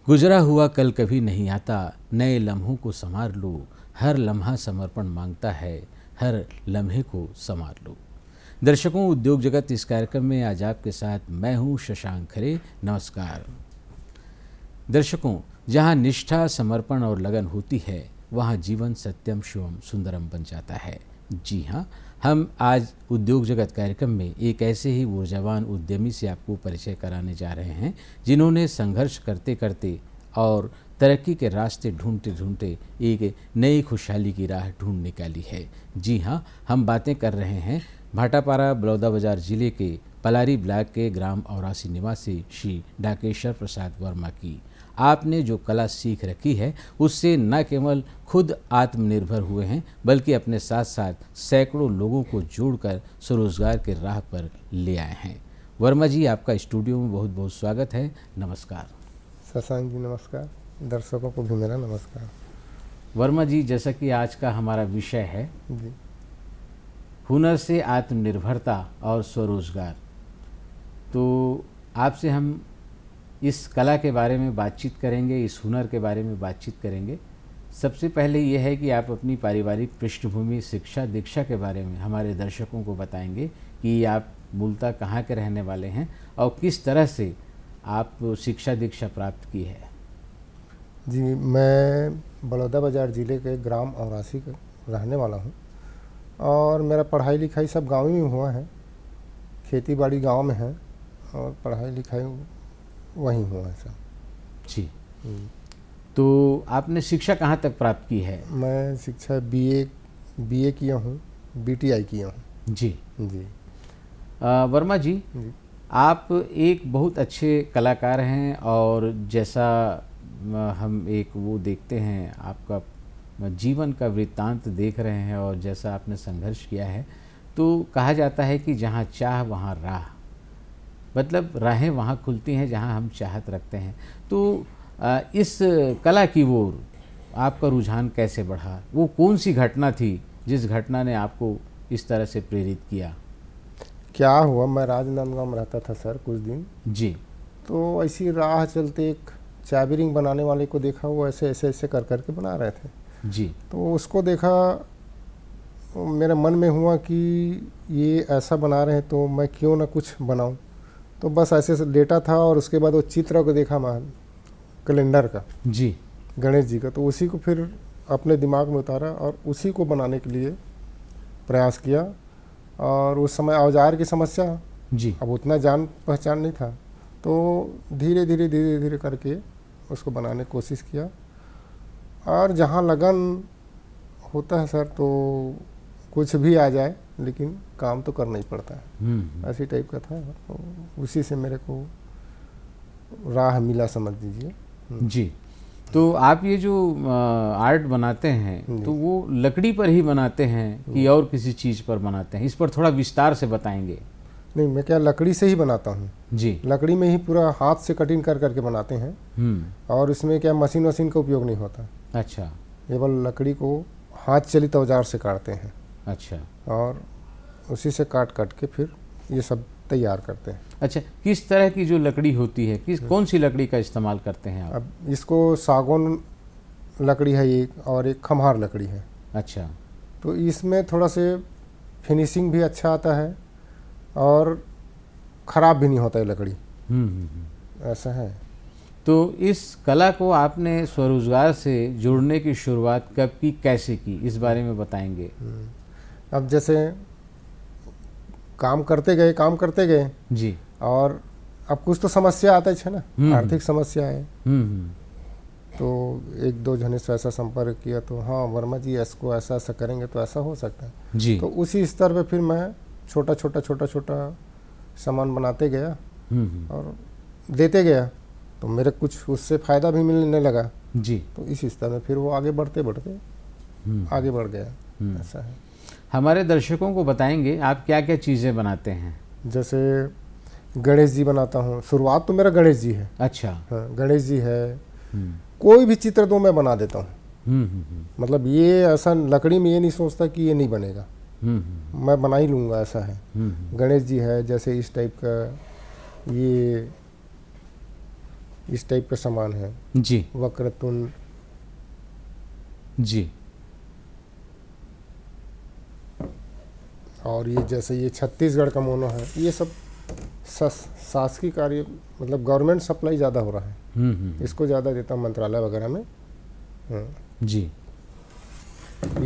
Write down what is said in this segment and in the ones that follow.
गुजरा हुआ कल कभी नहीं आता, नए लम्हों को संवार लो। हर लम्हा समर्पण मांगता है, हर लम्हे को संवार लो। दर्शकों, उद्योग जगत इस कार्यक्रम में आज आपके साथ मैं हूं शशांक खरे। नमस्कार दर्शकों, जहां निष्ठा, समर्पण और लगन होती है वहां जीवन सत्यम शिवम सुंदरम बन जाता है। जी हां, हम आज उद्योग जगत कार्यक्रम में एक ऐसे ही ऊर्जावान उद्यमी से आपको परिचय कराने जा रहे हैं जिन्होंने संघर्ष करते करते और तरक्की के रास्ते ढूंढते ढूंढते एक नई खुशहाली की राह ढूंढ निकाली है। जी हाँ, हम बातें कर रहे हैं भाटापारा बलौदाबाजार जिले के पलारी ब्लॉक के ग्राम औरासी निवासी श्री डाकेश्वर प्रसाद वर्मा की। आपने जो कला सीख रखी है उससे न केवल खुद आत्मनिर्भर हुए हैं बल्कि अपने साथ साथ सैकड़ों लोगों को जोड़कर स्वरोजगार के राह पर ले आए हैं। वर्मा जी, आपका स्टूडियो में बहुत बहुत स्वागत है। नमस्कार। शशांक जी नमस्कार, दर्शकों को भी मेरा नमस्कार। वर्मा जी, जैसा कि आज का हमारा विषय है जी, हुनर से आत्मनिर्भरता और स्वरोजगार, तो आपसे हम इस कला के बारे में बातचीत करेंगे, इस हुनर के बारे में बातचीत करेंगे। सबसे पहले ये है कि आप अपनी पारिवारिक पृष्ठभूमि, शिक्षा दीक्षा के बारे में हमारे दर्शकों को बताएंगे कि आप मूलतः कहाँ के रहने वाले हैं और किस तरह से आप शिक्षा दीक्षा प्राप्त की है। जी मैं बलौदाबाजार ज़िले के ग्राम औरासी का रहने वाला हूँ और मेरा पढ़ाई लिखाई सब गाँव में हुआ है। खेती बाड़ी गाँव में है और पढ़ाई लिखाई वहीं हुआ है सब। जी, तो आपने शिक्षा कहाँ तक प्राप्त की है? मैं शिक्षा बीए किया हूँ, बीटीआई किया हूँ। जी जी वर्मा जी, जी आप एक बहुत अच्छे कलाकार हैं और जैसा हम एक वो देखते हैं, आपका जीवन का वृत्तांत देख रहे हैं और जैसा आपने संघर्ष किया है, तो कहा जाता है कि जहाँ चाह वहाँ राह, मतलब राहें वहाँ खुलती हैं जहाँ हम चाहत रखते हैं। तो इस कला की ओर आपका रुझान कैसे बढ़ा? वो कौन सी घटना थी जिस घटना ने आपको इस तरह से प्रेरित किया? क्या हुआ, मैं राजनांदगांव में रहता था सर कुछ दिन। जी। तो ऐसी राह चलते एक चाबी रिंग बनाने वाले को देखा, वो ऐसे ऐसे ऐसे कर करके बना रहे थे। जी। तो उसको देखा, मेरे मन में हुआ कि ये ऐसा बना रहे हैं तो मैं क्यों ना कुछ बनाऊं। तो बस ऐसे से लेटा था और उसके बाद वो चित्र को देखा मैं कैलेंडर का, जी। गणेश जी का, तो उसी को फिर अपने दिमाग में उतारा और उसी को बनाने के लिए प्रयास किया। और उस समय औजार की समस्या, जी। अब उतना जान पहचान नहीं था, तो धीरे धीरे करके उसको बनाने की कोशिश किया। और जहाँ लगन होता है सर तो कुछ भी आ जाए लेकिन काम तो करना ही पड़ता है। ऐसी टाइप का था, तो उसी से मेरे को राह मिला, समझ लीजिए। जी, तो आप ये जो आर्ट बनाते हैं तो वो लकड़ी पर ही बनाते हैं कि और किसी चीज़ पर बनाते हैं? इस पर थोड़ा विस्तार से बताएंगे। नहीं, मैं क्या लकड़ी से ही बनाता हूँ। जी। लकड़ी में ही पूरा हाथ से कटिंग कर करके बनाते हैं और इसमें क्या मशीन वशीन का उपयोग नहीं होता। अच्छा। केवल लकड़ी को हाथ चलित औजार से काटते हैं। अच्छा। और उसी से काट के फिर ये सब तैयार करते हैं। अच्छा, किस तरह की जो लकड़ी होती है, कौन सी लकड़ी का इस्तेमाल करते हैं आप? अब इसको सागौन लकड़ी है एक, और एक खम्हार लकड़ी है। अच्छा। तो इसमें थोड़ा से फिनिशिंग भी अच्छा आता है और ख़राब भी नहीं होता है लकड़ी। ऐसा है। तो इस कला को आपने स्वरोजगार से जोड़ने की शुरुआत कब की, कैसे की, इस बारे में बताएंगे। अब जैसे काम करते गए जी। और अब कुछ तो समस्या आता है ना, आर्थिक समस्या है। तो एक दो जने से ऐसा संपर्क किया तो हाँ वर्मा जी इसको ऐसा ऐसा करेंगे तो ऐसा हो सकता है जी। तो उसी स्तर पे फिर मैं छोटा छोटा सामान बनाते गया और देते गया, तो मेरे कुछ उससे फ़ायदा भी मिलने लगा। जी। तो इस स्तर में फिर वो आगे बढ़ते आगे बढ़ गया। ऐसा है। हमारे दर्शकों को बताएंगे आप क्या क्या चीज़ें बनाते हैं? जैसे गणेश जी बनाता हूँ, शुरुआत तो मेरा गणेश जी है। अच्छा। हाँ, गणेश जी है। कोई भी चित्र दो मैं बना देता हूँ। मतलब ये ऐसा लकड़ी में ये नहीं सोचता कि ये नहीं बनेगा, मैं बना ही लूँगा, ऐसा है। गणेश जी है, जैसे इस टाइप का ये इस टाइप का सामान है। जी वक्रतुंड, जी। और ये जैसे ये छत्तीसगढ़ का मोनो है, ये सब शासकीय कार्य, मतलब गवर्नमेंट सप्लाई ज़्यादा हो रहा है। इसको ज़्यादा देता हूँ मंत्रालय वगैरह में। जी।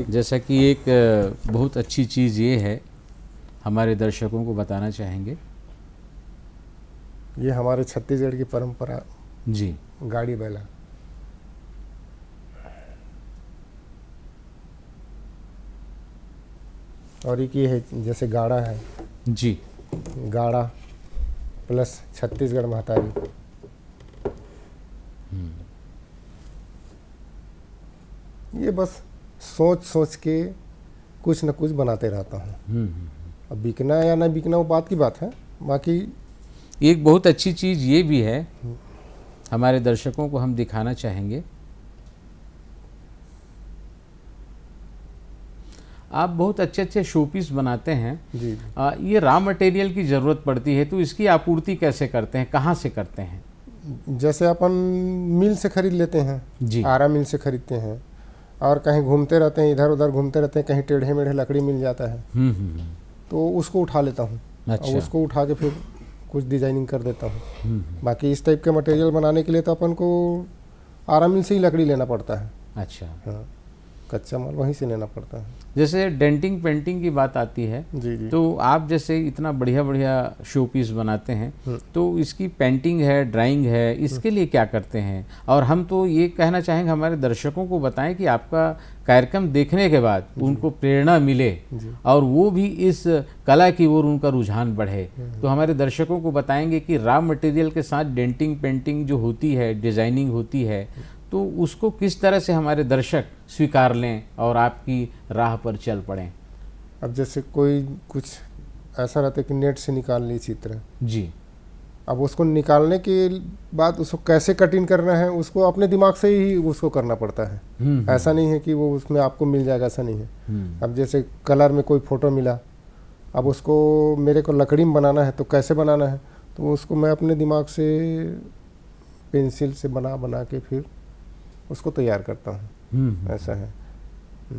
जैसा कि एक बहुत अच्छी चीज़ ये है, हमारे दर्शकों को बताना चाहेंगे। ये हमारे छत्तीसगढ़ की परंपरा जी। गाड़ी बैला। और एक ये है जैसे गाड़ा है। जी। गाड़ा प्लस छत्तीसगढ़ महतारी। ये बस सोच सोच के कुछ न कुछ बनाते रहता हूँ। अब बिकना या ना बिकना वो बात की बात है। बाकी एक बहुत अच्छी चीज़ ये भी है, हमारे दर्शकों को हम दिखाना चाहेंगे। आप बहुत अच्छे अच्छे शोपीस बनाते हैं। जी। ये रॉ मटेरियल की ज़रूरत पड़ती है, तो इसकी आपूर्ति कैसे करते हैं, कहाँ से करते हैं? जैसे अपन मिल से खरीद लेते हैं जी। आरा मिल से खरीदते हैं, और कहीं घूमते रहते हैं, इधर उधर घूमते रहते हैं, कहीं टेढ़े मेढ़े लकड़ी मिल जाता है। तो उसको उठा लेता हूँ। अच्छा। और उसको उठा के फिर कुछ डिजाइनिंग कर देता हूँ। बाकी इस टाइप के मटेरियल बनाने के लिए तो अपन को आरा मिल से ही लकड़ी लेना पड़ता है। अच्छा। हाँ, कच्चा माल वहीं से लेना पड़ता है। जैसे डेंटिंग पेंटिंग की बात आती है, जी जी। तो आप जैसे इतना बढ़िया बढ़िया शो पीस बनाते हैं, तो इसकी पेंटिंग है, ड्राइंग है, इसके लिए क्या करते हैं? और हम तो ये कहना चाहेंगे, हमारे दर्शकों को बताएं कि आपका कार्यक्रम देखने के बाद उनको प्रेरणा मिले और वो भी इस कला की ओर उनका रुझान बढ़े। तो हमारे दर्शकों को बताएंगे कि रॉ मटेरियल के साथ डेंटिंग पेंटिंग जो होती है, डिज़ाइनिंग होती है, तो उसको किस तरह से हमारे दर्शक स्वीकार लें और आपकी राह पर चल पड़ें। अब जैसे कोई कुछ ऐसा रहता है कि नेट से निकाल ली चित्र। जी। अब उसको निकालने के बाद उसको कैसे कटिंग करना है, उसको अपने दिमाग से ही उसको करना पड़ता है। ऐसा नहीं है कि वो उसमें आपको मिल जाएगा, ऐसा नहीं है। अब जैसे कलर में कोई फ़ोटो मिला, अब उसको मेरे को लकड़ी में बनाना है, तो कैसे बनाना है, तो उसको मैं अपने दिमाग से पेंसिल से बना बना के फिर उसको तैयार करता हूँ। ऐसा है।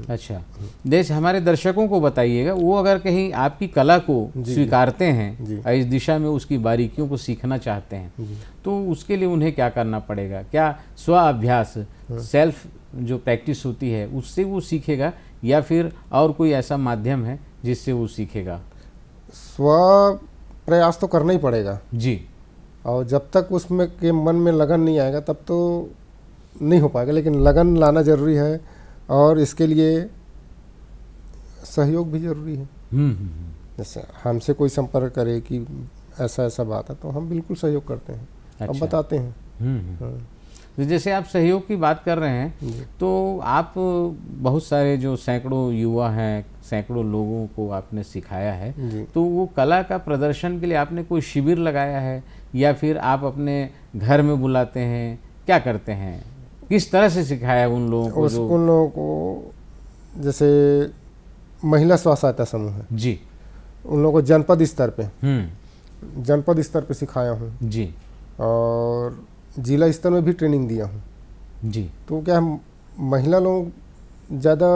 अच्छा, जैसे हमारे दर्शकों को बताइएगा, वो अगर कहीं आपकी कला को स्वीकारते हैं और इस दिशा में उसकी बारीकियों को सीखना चाहते हैं, तो उसके लिए उन्हें क्या करना पड़ेगा? क्या स्व अभ्यास, सेल्फ जो प्रैक्टिस होती है, उससे वो सीखेगा, या फिर और कोई ऐसा माध्यम है जिससे वो सीखेगा? स्व प्रयास तो करना ही पड़ेगा जी। और जब तक उसमें के मन में लगन नहीं आएगा तब तो नहीं हो पाएगा। लेकिन लगन लाना ज़रूरी है और इसके लिए सहयोग भी ज़रूरी है। जैसे हमसे कोई संपर्क करे कि ऐसा ऐसा बात है, तो हम बिल्कुल सहयोग करते हैं। अच्छा। अब बताते हैं। तो जैसे आप सहयोग की बात कर रहे हैं, तो आप बहुत सारे जो सैकड़ों युवा हैं, सैकड़ों लोगों को आपने सिखाया है, तो वो कला का प्रदर्शन के लिए आपने कोई शिविर लगाया है, या फिर आप अपने घर में बुलाते हैं, क्या करते हैं? किस तरह से सिखाया उन लोगों को? उन लोगों को जैसे महिला स्व सहायता समूह है जी, उन लोगों को जनपद स्तर पे सिखाया हूँ जी, और जिला स्तर में भी ट्रेनिंग दिया हूँ जी। तो क्या महिला लोग ज़्यादा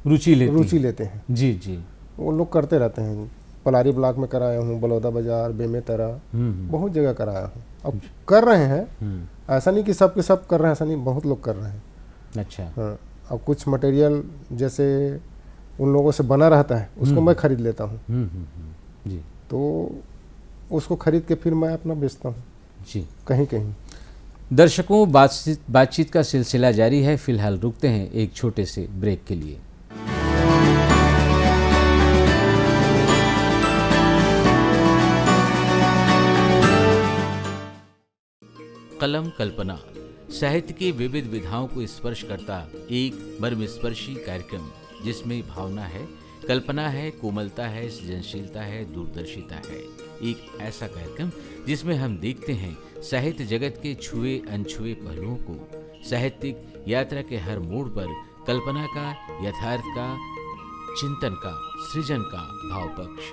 रुचि लेते हैं। जी जी। वो लोग करते रहते हैं। पलारी ब्लॉक में कराया हूँ, बलौदा बाजार, बेमेतरा, बहुत जगह कराया हूँ। अब कर रहे हैं, ऐसा नहीं कि सब के सब कर रहे हैं, ऐसा नहीं, बहुत लोग कर रहे हैं। अच्छा। हाँ, अब कुछ मटेरियल जैसे उन लोगों से बना रहता है, उसको मैं खरीद लेता हूँ। जी। तो उसको खरीद के फिर मैं अपना बेचता हूँ जी, कहीं कहीं। दर्शकों, बातचीत का सिलसिला जारी है। फिलहाल रुकते हैं एक छोटे से ब्रेक के लिए। कलम कल्पना, साहित्य की विविध विधाओं को स्पर्श करता एक मर्मस्पर्शी कार्यक्रम, जिसमें भावना है, कल्पना है, कोमलता है, सृजनशीलता है, दूरदर्शिता है। एक ऐसा कार्यक्रम जिसमें हम देखते हैं साहित्य जगत के छुए अनछुए पहलुओं को, साहित्यिक यात्रा के हर मोड़ पर कल्पना का, यथार्थ का, चिंतन का, सृजन का भाव पक्ष।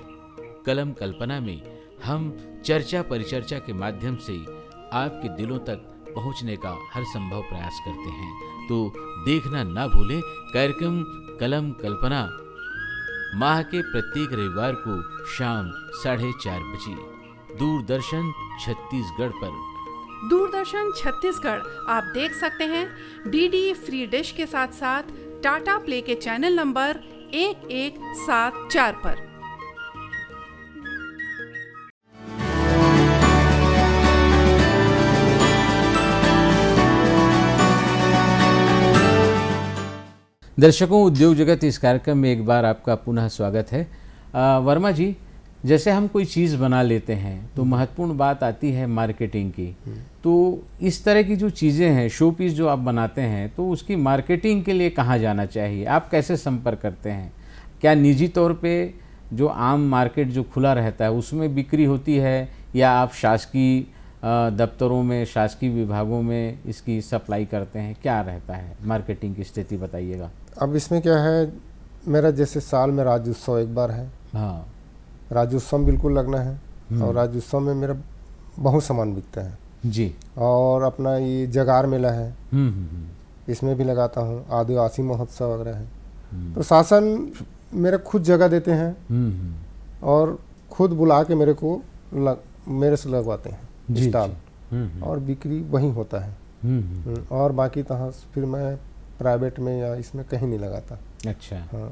कलम कल्पना में हम चर्चा परिचर्चा के माध्यम से आपके दिलों तक पहुंचने का हर संभव प्रयास करते हैं। तो देखना ना भूलें कार्यक्रम कलम कल्पना माह के प्रत्येक रविवार को शाम 4:30 बजे दूरदर्शन छत्तीसगढ़ पर। दूरदर्शन छत्तीसगढ़ आप देख सकते हैं डीडी फ्री डिश के साथ साथ टाटा प्ले के चैनल नंबर 1174 पर। दर्शकों, उद्योग जगत इस कार्यक्रम में एक बार आपका पुनः स्वागत है। वर्मा जी, जैसे हम कोई चीज़ बना लेते हैं तो महत्वपूर्ण बात आती है मार्केटिंग की। तो इस तरह की जो चीज़ें हैं, शो पीस जो आप बनाते हैं, तो उसकी मार्केटिंग के लिए कहाँ जाना चाहिए? आप कैसे संपर्क करते हैं? क्या निजी तौर पे जो आम मार्केट जो खुला रहता है उसमें बिक्री होती है, या आप शासकीय दफ्तरों में, शासकीय विभागों में इसकी सप्लाई करते हैं? क्या रहता है मार्केटिंग की स्थिति, बताइएगा। अब इसमें क्या है, मेरा जैसे साल में राज्योत्सव एक बार है। हाँ, राज्योत्सव बिल्कुल लगना है और राज्योत्सव में मेरा बहुत सामान बिकता है जी। और अपना ये जगार मेला है, इसमें भी लगाता हूँ। आदिवासी महोत्सव वगैरह है। तो शासन मेरे खुद जगह देते हैं और खुद बुला के मेरे से लगवाते हैं स्टॉल, और बिक्री वहीं होता है। और बाकी तो फिर मैं प्राइवेट में या इसमें कहीं नहीं लगाता। अच्छा। हाँ,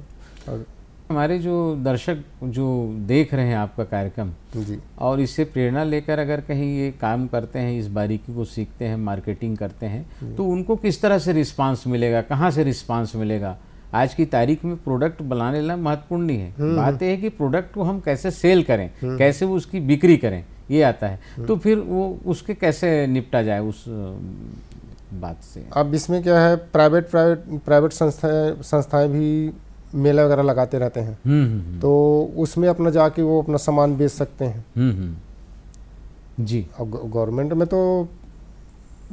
और हमारे जो दर्शक जो देख रहे हैं आपका कार्यक्रम जी, और इससे प्रेरणा लेकर अगर कहीं ये काम करते हैं, इस बारीकी को सीखते हैं, मार्केटिंग करते हैं, तो उनको किस तरह से रिस्पांस मिलेगा, कहाँ से रिस्पांस मिलेगा? आज की तारीख में प्रोडक्ट बनाने ला महत्वपूर्ण नहीं है, बात यह है कि प्रोडक्ट को हम कैसे सेल करें, कैसे वो उसकी बिक्री करें, ये आता है। तो फिर वो उसके कैसे निपटा जाए उस बात से? अब इसमें क्या है, प्राइवेट संस्थाएं भी मेला वगैरह लगाते रहते हैं। तो उसमें अपना जाके वो अपना सामान बेच सकते हैं। जी। अब गवर्नमेंट में तो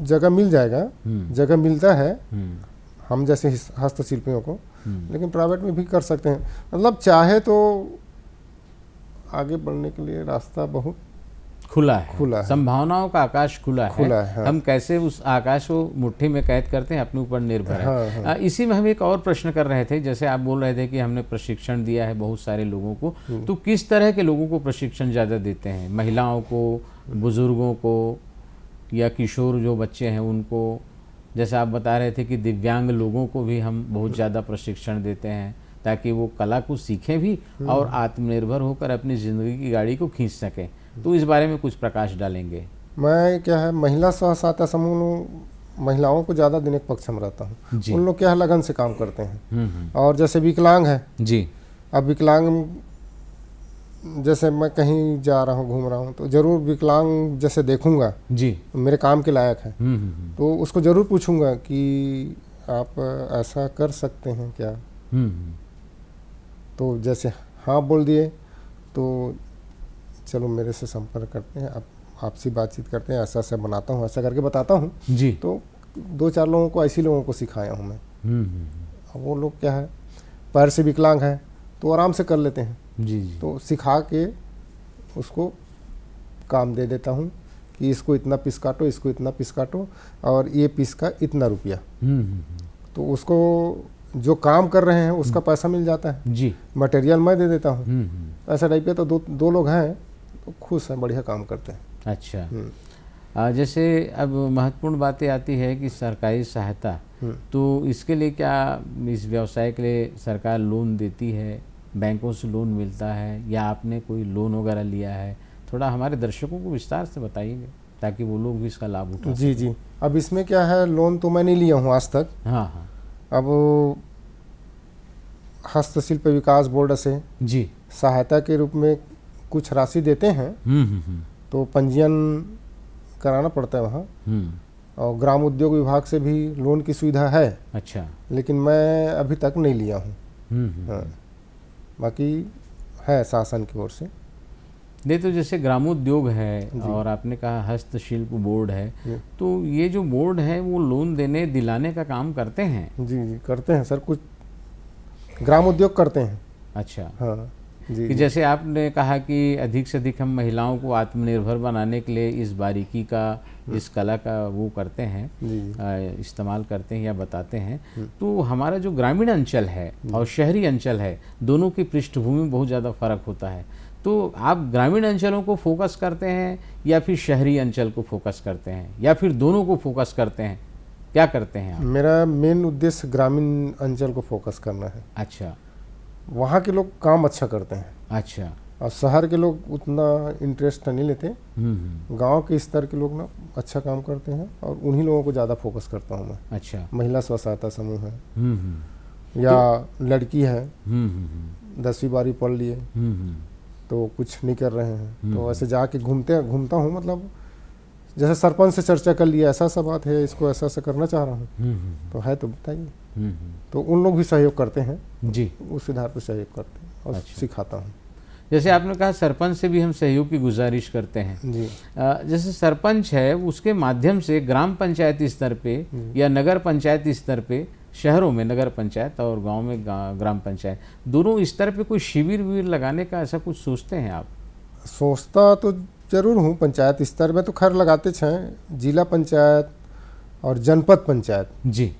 जगह मिल जाएगा, जगह मिलता है हम जैसे हस्तशिल्पियों को, लेकिन प्राइवेट में भी कर सकते हैं। मतलब चाहे तो आगे बढ़ने के लिए रास्ता बहुत खुला है, संभावनाओं का आकाश खुला है। हाँ। हम कैसे उस आकाश को मुट्ठी में कैद करते हैं, अपने ऊपर निर्भर है। हाँ। इसी में हम एक और प्रश्न कर रहे थे, जैसे आप बोल रहे थे कि हमने प्रशिक्षण दिया है बहुत सारे लोगों को, तो किस तरह के लोगों को प्रशिक्षण ज़्यादा देते हैं? महिलाओं को, बुजुर्गों को, या किशोर जो बच्चे हैं उनको? जैसे आप बता रहे थे कि दिव्यांग लोगों को भी हम बहुत ज़्यादा प्रशिक्षण देते हैं ताकि वो कला को सीखें भी और आत्मनिर्भर होकर अपनी ज़िंदगी की गाड़ी को खींच सकें। तो इस बारे में कुछ प्रकाश डालेंगे? मैं क्या है, महिला स्व सहायता समूह महिलाओं को ज़्यादा देने के पक्ष में रहता हूँ। उन लोग क्या है, लगन से काम करते हैं। और जैसे विकलांग है जी, अब विकलांग जैसे मैं कहीं जा रहा हूँ, घूम रहा हूँ, तो ज़रूर विकलांग जैसे देखूंगा जी, मेरे काम के लायक है, तो उसको ज़रूर पूछूंगा कि आप ऐसा कर सकते हैं क्या? तो जैसे हाँ बोल दिए तो चलो मेरे से संपर्क करते हैं, आप आपसी बातचीत करते हैं, ऐसा ऐसा बनाता हूँ, ऐसा करके बताता हूँ जी। तो 2-4 लोगों को, ऐसे लोगों को सिखाया हूँ मैं। अब वो लोग क्या है, पैर से विकलांग है तो आराम से कर लेते हैं जी। तो सिखा के उसको काम दे देता हूँ कि इसको इतना पीस काटो, इसको इतना पीस काटो, और ये पीस का इतना रुपया। तो उसको जो काम कर रहे हैं उसका पैसा मिल जाता है जी, मटेरियल मैं दे देता हूँ। ऐसा टाइप के तो दो लोग हैं तो खुश हैं, बढ़िया काम करते हैं। अच्छा। जैसे अब महत्वपूर्ण बातें आती है कि सरकारी सहायता, तो इसके लिए क्या इस व्यवसाय के लिए सरकार लोन देती है, बैंकों से लोन मिलता है, या आपने कोई लोन वगैरह लिया है? थोड़ा हमारे दर्शकों को विस्तार से बताइए ताकि वो लोग भी इसका लाभ उठा जी जी। अब इसमें क्या है, लोन तो मैं नहीं लिया हूँ आज तक। हाँ। अब हस्तशिल्प विकास बोर्ड से जी सहायता के रूप में कुछ राशि देते हैं। तो पंजीयन कराना पड़ता है वहाँ। और ग्राम उद्योग विभाग से भी लोन की सुविधा है। अच्छा। लेकिन मैं अभी तक नहीं लिया हूँ। हाँ, बाकी है शासन की ओर से। नहीं, तो जैसे ग्रामोद्योग है और आपने कहा हस्तशिल्प बोर्ड है, तो ये जो बोर्ड है वो लोन देने दिलाने का काम करते हैं? जी जी करते हैं सर, कुछ ग्राम उद्योग करते हैं। अच्छा। हाँ, जी, कि जी। जैसे आपने कहा कि अधिक से अधिक हम महिलाओं को आत्मनिर्भर बनाने के लिए इस बारीकी का, इस कला का वो करते हैं, जी। इस्तेमाल करते हैं या बताते हैं। तो हमारा जो ग्रामीण अंचल है और शहरी अंचल है, दोनों की पृष्ठभूमि में बहुत ज़्यादा फर्क होता है। तो आप ग्रामीण अंचलों को फोकस करते हैं या फिर शहरी अंचल को फोकस करते हैं या फिर दोनों को फोकस करते हैं, क्या करते हैं आप? मेरा मेन उद्देश्य ग्रामीण अंचल को फोकस करना है। अच्छा वहाँ के लोग काम अच्छा करते हैं अच्छा। और शहर के लोग उतना इंटरेस्ट नहीं लेते। हम्म। गांव के स्तर के लोग ना अच्छा काम करते हैं और उन्हीं लोगों को ज़्यादा फोकस करता हूँ मैं। अच्छा। महिला स्व सहायता समूह है हम्म। या लड़की है, हम्म। 10वीं 12वीं पढ़ लिए हम्म। तो कुछ नहीं कर रहे हैं, तो ऐसे जाके घूमता हूँ। मतलब जैसे सरपंच से चर्चा कर लिया, ऐसा सा बात है, इसको ऐसा करना चाह रहा हूँ, तो है तो बताइए। तो उन लोग भी सहयोग करते हैं जी। उस आधार पर सहयोग करते हैं और अच्छा। सिखाता हूँ। जैसे आपने कहा सरपंच से भी हम सहयोग की गुजारिश करते हैं। जी। जैसे सरपंच है उसके माध्यम से ग्राम पंचायत स्तर पे या नगर पंचायत स्तर पे, शहरों में नगर पंचायत और गांव में ग्राम पंचायत, दोनों स्तर पे कोई शिविर विविर लगाने का ऐसा कुछ सोचते हैं आप? सोचता तो जरूर हूँ। पंचायत स्तर में तो खैर लगाते हैं, जिला पंचायत और जनपद पंचायत, जी।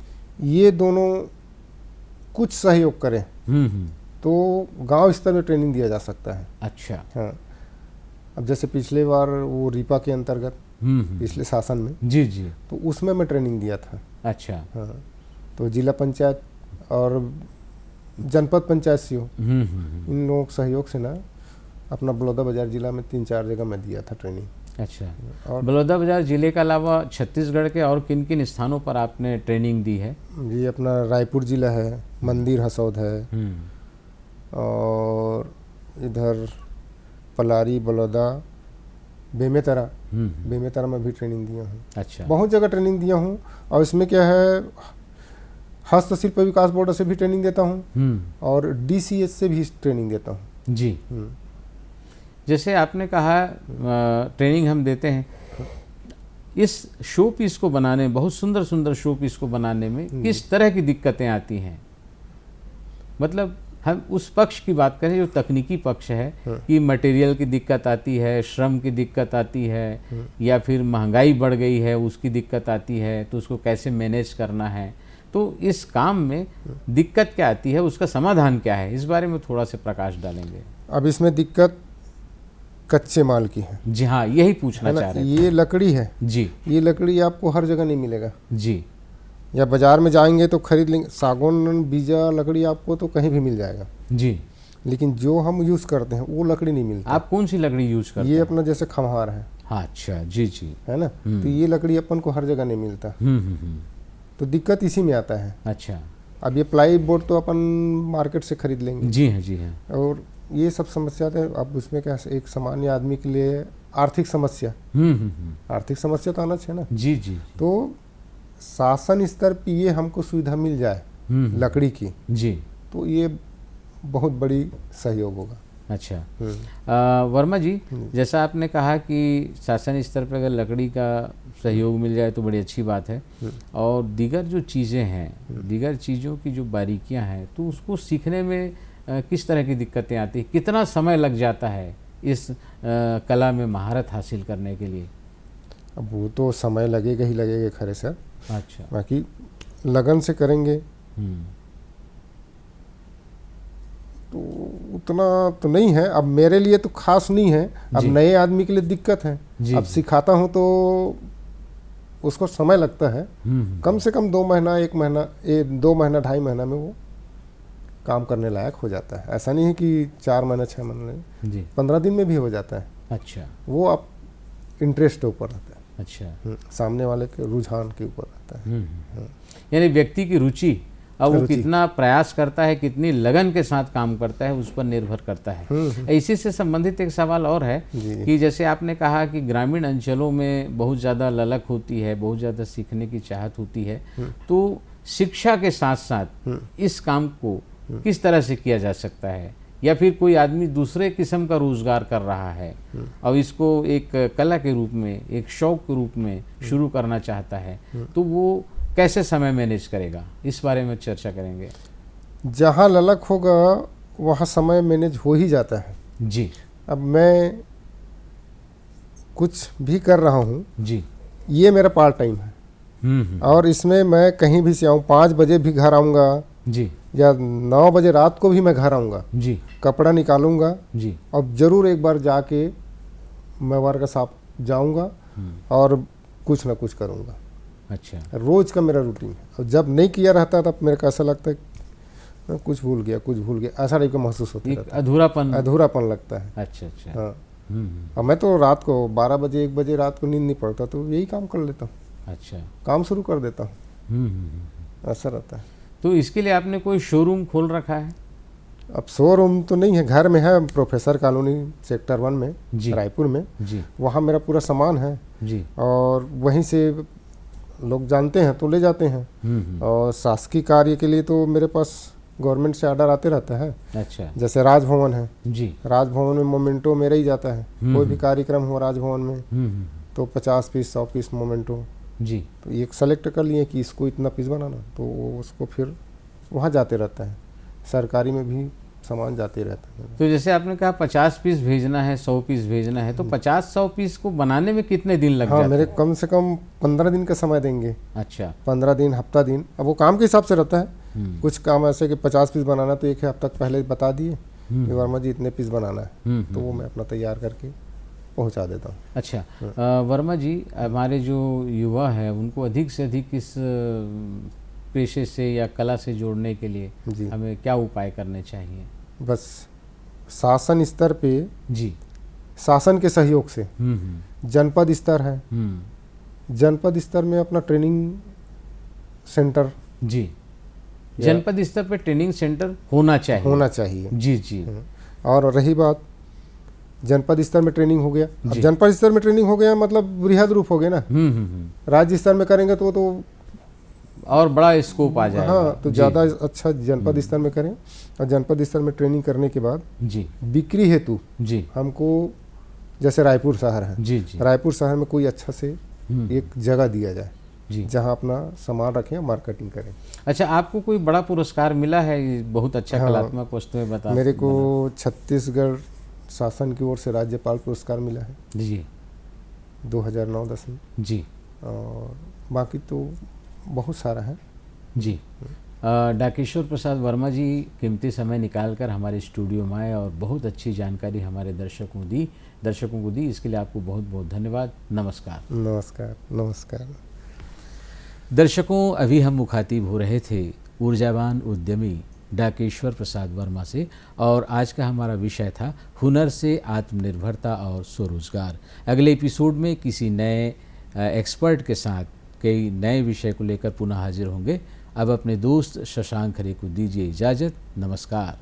ये दोनों कुछ सहयोग करें तो गांव स्तर में ट्रेनिंग दिया जा सकता है। अच्छा। हाँ, अब जैसे पिछले बार वो रीपा के अंतर्गत पिछले शासन में, जी जी, तो उसमें मैं ट्रेनिंग दिया था। अच्छा। हाँ, तो जिला पंचायत और जनपद पंचायत सीओ इन लोगों के सहयोग से ना अपना बलौदा बाजार जिला में 3-4 जगह मैं दिया था ट्रेनिंग। अच्छा। और बलौदाबाजार जिले के अलावा छत्तीसगढ़ के और किन किन स्थानों पर आपने ट्रेनिंग दी है? ये अपना रायपुर जिला है, मंदिर हसौद है, और इधर पलारी, बलौदा, बेमेतरा में भी ट्रेनिंग दिया हूँ। अच्छा। बहुत जगह ट्रेनिंग दिया हूँ। और इसमें क्या है, हस्तशिल्प विकास बोर्ड से भी ट्रेनिंग देता हूँ और DCS से भी ट्रेनिंग देता हूँ। जी। जैसे आपने कहा ट्रेनिंग हम देते हैं, इस शो पीस को बनाने में, बहुत सुंदर सुंदर शो पीस को बनाने में किस तरह की दिक्कतें आती हैं? मतलब हम उस पक्ष की बात करें जो तकनीकी पक्ष है, कि मटेरियल की दिक्कत आती है, श्रम की दिक्कत आती है, या फिर महंगाई बढ़ गई है उसकी दिक्कत आती है, तो उसको कैसे मैनेज करना है। तो इस काम में दिक्कत क्या आती है, उसका समाधान क्या है, इस बारे में थोड़ा सा प्रकाश डालेंगे। अब इसमें दिक्कत कच्चे माल की है। जी हाँ, यही पूछना चाह रहे थे। ये लकड़ी है जी। ये लकड़ी आपको हर जगह नहीं मिलेगा जी। या बाजार में जाएंगे तो खरीद लेंगे। सागौन बीजा लकड़ी आपको तो कहीं भी मिल जाएगा जी। लेकिन जो हम यूज़ करते हैं वो लकड़ी नहीं मिलती। आप कौन सी लकड़ी यूज करते ये हैं? अपना जैसे खम्हार है। हाँ, अच्छा। जी जी। है ना, तो ये लकड़ी अपन को हर जगह नहीं मिलता। तो दिक्कत इसी में आता है। अच्छा। अब ये प्लाई बोर्ड तो अपन मार्केट से खरीद लेंगे। जी हाँ, जी हाँ। और ये सब समस्या है। अब उसमें क्या, एक सामान्य आदमी के लिए आर्थिक समस्या, आर्थिक समस्या तो आना चाहिए ना। जी जी। तो शासन स्तर पर ये हमको सुविधा मिल जाए लकड़ी की, जी, तो ये बहुत बड़ी सहयोग होगा। अच्छा। वर्मा जी, जैसा आपने कहा कि शासन स्तर पर अगर लकड़ी का सहयोग मिल जाए तो बड़ी अच्छी बात है, और दीगर जो चीज़ें हैं, दीगर चीज़ों की जो बारीकियां हैं, तो उसको सीखने में किस तरह की दिक्कतें आती हैं, कितना समय लग जाता है इस कला में महारत हासिल करने के लिए? अब वो तो समय लगेगा ही लगेगा खरे सर। अच्छा। बाकी लगन से करेंगे तो उतना तो नहीं है। अब मेरे लिए तो खास नहीं है, अब नए आदमी के लिए दिक्कत है। अब सिखाता हूँ तो उसको समय लगता है, कम से कम 2 महीना 1 महीना 2 महीना 2.5 महीना में वो काम करने लायक हो जाता है। ऐसा नहीं है कि 4 महीना 6 महीने, 15 दिन में भी हो जाता है। अच्छा। वो आप इंटरेस्ट के ऊपर रहता है। अच्छा। सामने वाले के रुझान के ऊपर रहता है। यानी व्यक्ति की रुचि, अब वो कितना प्रयास करता है, कितनी लगन के साथ काम करता है, उस पर निर्भर करता है। इसी से संबंधित एक सवाल और है कि जैसे आपने कहा कि ग्रामीण अंचलों में बहुत ज़्यादा ललक होती है, बहुत ज़्यादा सीखने की चाहत होती है, तो शिक्षा के साथ साथ इस काम को किस तरह से किया जा सकता है, या फिर कोई आदमी दूसरे किस्म का रोजगार कर रहा है और इसको एक कला के रूप में, एक शौक के रूप में शुरू करना चाहता है, तो वो कैसे समय मैनेज करेगा, इस बारे में चर्चा करेंगे। जहाँ ललक होगा वहाँ समय मैनेज हो ही जाता है। जी अब मैं कुछ भी कर रहा हूँ, जी। ये मेरा पार्ट टाइम है और इसमें मैं कहीं भी से आऊँ, 5 बजे भी घर आऊँगा जी या 9 बजे रात को भी मैं घर आऊँगा, जी कपड़ा निकालूंगा जी। और ज़रूर एक बार जाके मैं वर्कशॉप जाऊँगा और कुछ ना कुछ करूँगा। अच्छा। रोज़ का मेरा रूटीन है और जब नहीं किया रहता तब मेरे को ऐसा लगता है मैं कुछ भूल गया, ऐसा टाइप का महसूस होता एक रहता है, अधूरापन। अधूरापन लगता है। अच्छा अच्छा। हाँ, और मैं तो रात को 12 बजे 1 बजे रात को नींद नहीं पड़ता तो यही काम कर लेता हूँ, अच्छा। काम शुरू कर देता हूँ, ऐसा रहता है। तो इसके लिए आपने कोई शोरूम खोल रखा है? अब शोरूम तो नहीं है, घर में है, प्रोफेसर कॉलोनी सेक्टर 1 में, जी रायपुर में। जी वहाँ मेरा पूरा सामान है जी। और वहीं से लोग जानते हैं तो ले जाते हैं। और शासकीय कार्य के लिए तो मेरे पास गवर्नमेंट से ऑर्डर आते रहता है। अच्छा। जैसे राजभवन है, जी। राजभवन में मोमेंटो मेरा ही जाता है, कोई भी कार्यक्रम हो राजभवन में तो 50 पीस 100 पीस मोमेंटो जी। तो एक सेलेक्ट कर लिए कि इसको इतना पीस बनाना, तो वो उसको फिर वहाँ जाते रहता है। सरकारी में भी सामान जाते रहता है। तो जैसे आपने कहा 50 पीस भेजना है, 100 पीस भेजना है, तो 50-100 पीस को बनाने में कितने दिन लग हाँ, जाते मेरे हैं? कम से कम 15 दिन का समय देंगे। अच्छा। 15 दिन, हफ्ता दिन, अब वो काम के हिसाब से रहता है। कुछ काम ऐसे कि 50 पीस बनाना तो 1 हफ्ता पहले बता दिए कि वर्मा जी इतने पीस बनाना है, तो वो मैं अपना तैयार करके पहुंचा देता हूँ। अच्छा। वर्मा जी, हमारे जो युवा है उनको अधिक से अधिक इस पेशे से या कला से जोड़ने के लिए जी, हमें क्या उपाय करने चाहिए? बस शासन स्तर पे, जी। शासन के सहयोग से, जनपद स्तर है, जनपद स्तर में अपना ट्रेनिंग सेंटर, जी, जनपद स्तर पे ट्रेनिंग सेंटर होना चाहिए। जी जी। और रही बात जनपद स्तर में ट्रेनिंग हो गया, अब जनपद स्तर में ट्रेनिंग हो गया मतलब बृहद रूप हो गया ना। राज्य स्तर में करेंगे तो और बड़ा स्कोप आ जाएगा। हाँ, तो ज़्यादा अच्छा जनपद स्तर में करें। और जनपद स्तर में ट्रेनिंग करने के बाद जी बिक्री हेतु जी हमको, जैसे रायपुर शहर है, जी जी, रायपुर शहर में कोई अच्छा से एक जगह दिया जाए जी, जहाँ अपना सामान रखें, मार्केटिंग करें। अच्छा, आपको कोई बड़ा पुरस्कार मिला है? बहुत अच्छा कलात्मक वस्तु में बता। मेरे को छत्तीसगढ़ शासन की ओर से राज्यपाल पुरस्कार मिला है जी 2009-10 में जी। और बाकी तो बहुत सारा है जी। डाकेश्वर प्रसाद वर्मा जी कीमती समय निकालकर हमारे स्टूडियो में आए और बहुत अच्छी जानकारी हमारे दर्शकों को दी। इसके लिए आपको बहुत बहुत धन्यवाद। नमस्कार। नमस्कार नमस्कार। दर्शकों, अभी हम मुखातिब हो रहे थे ऊर्जावान उद्यमी डाकेश्वर प्रसाद वर्मा से और आज का हमारा विषय था हुनर से आत्मनिर्भरता और स्वरोजगार। अगले एपिसोड में किसी नए एक्सपर्ट के साथ कई नए विषय को लेकर पुनः हाजिर होंगे। अब अपने दोस्त शशांक खरे को दीजिए इजाज़त। नमस्कार।